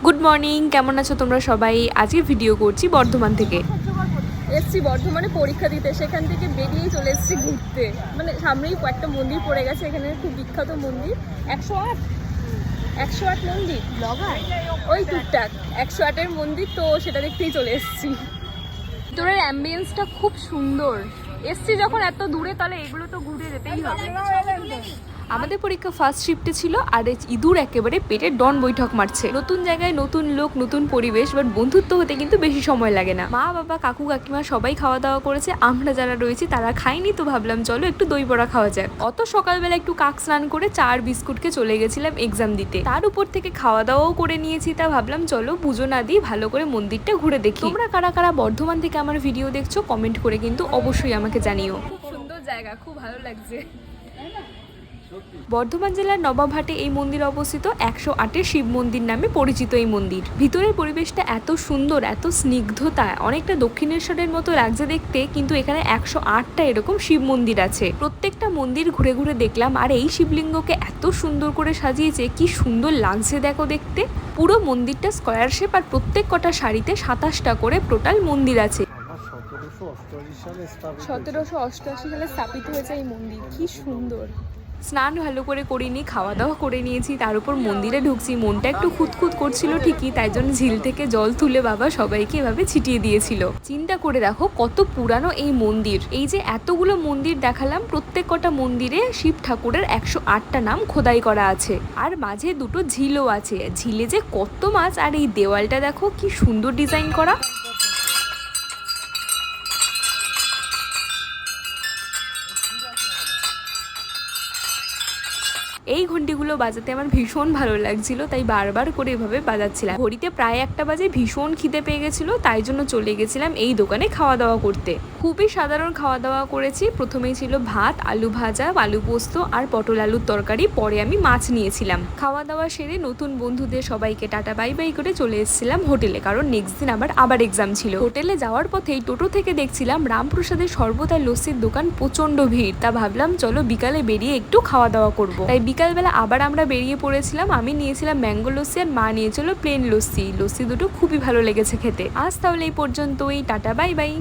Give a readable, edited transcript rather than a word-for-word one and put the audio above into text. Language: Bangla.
গুড মর্নিং, কেমন আছো তোমরা সবাই? আজকে ভিডিও করছি বর্ধমান থেকে। এসছি বর্ধমানে পরীক্ষা দিতে, সেখান থেকে বেরিয়েই চলে এসেছি ঘুরতে। মানে সামনেই কয়েকটা মন্দির পড়ে গেছে, এখানে খুব বিখ্যাত মন্দির 108 মন্দির ওই টুকটাক 108-এর মন্দির, তো সেটা দেখতেই চলে এসেছি। ভিতরের অ্যাম্বিয়েন্সটা খুব সুন্দর। এসছি যখন এত দূরে, তাহলে এগুলো তো ঘুরে যেতেই হবে। আমাদের পরীক্ষা ফার্স্ট শিফটে ছিল, আর ইঁদুর একেবারে পেটে ডন বৈঠক মারছে। নতুন জায়গায় নতুন লোক, নতুন পরিবেশ, বাট বন্ধুত্ব হতে কিন্তু বেশি সময় লাগে না। মা বাবা কাকু কাকিমা সবাই খাওয়া দাওয়া করেছে, আমরা যারা রয়েছি তারা খাইনি, তো ভাবলাম চলো একটু দই বড়া খাওয়া যাক। অত সকালবেলা একটু কাক স্নান করে চা আর বিস্কুটকে চলে গেছিলাম এক্সাম দিতে। তার উপর থেকে খাওয়া দাওয়াও করে নিয়েছি, তা ভাবলাম চলো পুজো না দিই, ভালো করে মন্দিরটা ঘুরে দেখি। তোমরা কারা কারা বর্ধমান থেকে আমার ভিডিও দেখছো কমেন্ট করে কিন্তু অবশ্যই আমাকে জানিও। খুব সুন্দর জায়গা, খুব ভালো লাগছে। বর্ধমান জেলার নবাবহাটে এই মন্দির অবস্থিত। 108-এর শিব মন্দির নামে পরিচিত এই মন্দির। ভিতরের পরিবেশটা এত সুন্দর, এত স্নিগ্ধতা, অনেকটা দক্ষিণেশ্বরের মতো লাগছে দেখতে, কিন্তু এখানে 108টা এরকম শিব মন্দির আছে। প্রত্যেকটা মন্দির ঘুরে ঘুরে দেখলাম, আর এই শিবলিঙ্গকে এত সুন্দর করে সাজিয়েছে, কি সুন্দর লাগছে দেখো দেখতে। পুরো মন্দিরটা স্কোয়ার শেপ, আর প্রত্যেক কটা সারিতে 27টা করে টোটাল মন্দির আছে। 1788 সালে স্থাপিত হয়েছে এই মন্দির। কি সুন্দর। স্নান ভালো করে করিনি, খাওয়া দাওয়া করে নিয়েছি, তার উপর মন্দিরে ঢুকছি। মনটা একটু খুঁতখুত করছিল ঠিকই, তাই জন্য ঝিল থেকে জল তুলে বাবা সবাইকে এভাবে ছিটিয়ে দিয়েছিল। চিন্তা করে দেখো কত পুরানো এই মন্দির। এই যে এতগুলো মন্দির দেখালাম, প্রত্যেক কটা মন্দিরে শিব ঠাকুরের 108টা নাম খোদাই করা আছে, আর মাঝে দুটো ঝিলও আছে। ঝিলে যে কত মাছ, আর এই দেওয়ালটা দেখো কি সুন্দর ডিজাইন করা। এই ঘন্টিগুলো বাজাতে আমার ভীষণ ভালো লাগছিল, তাই বারবার করে এভাবে বাজাচ্ছিলাম। ঘড়িতে প্রায় 1টা বাজে, ভীষণ খিদে পেয়ে গেছিল, তাই জন্য চলে গেছিলাম এই দোকানে খাওয়া দাওয়া করতে। খুবই সাধারণ খাওয়া দাওয়া করেছি। প্রথমেই ছিল ভাত, আলু ভাজা, আলু পোস্ত আর পটল আলুর তরকারি, পরে আমি মাছ নিয়েছিলাম। খাওয়া দাওয়া সেরে নতুন বন্ধুদের সবাইকে টাটা বাই বাই করে চলে এসেছিলাম হোটেলে, কারণ নেক্সট দিন আবার এক্সাম ছিল। হোটেলে যাওয়ার পথেই টোটো থেকে দেখছিলাম রামপ্রসাদের শরবত আর লস্যির দোকান প্রচন্ড ভিড়, তা ভাবলাম চলো বিকালে বেরিয়ে একটু খাওয়া দাওয়া করবো। তাই বিকালবেলা আবার আমরা বেরিয়ে পড়েছিলাম। আমি নিয়েছিলাম ম্যাঙ্গো লস্যি, আর মা নিয়েছিল প্লেন লস্যি। লস্যি দুটো খুবই ভালো লেগেছে খেতে। আজ তাহলে এই পর্যন্তই, টাটা বাই বাই।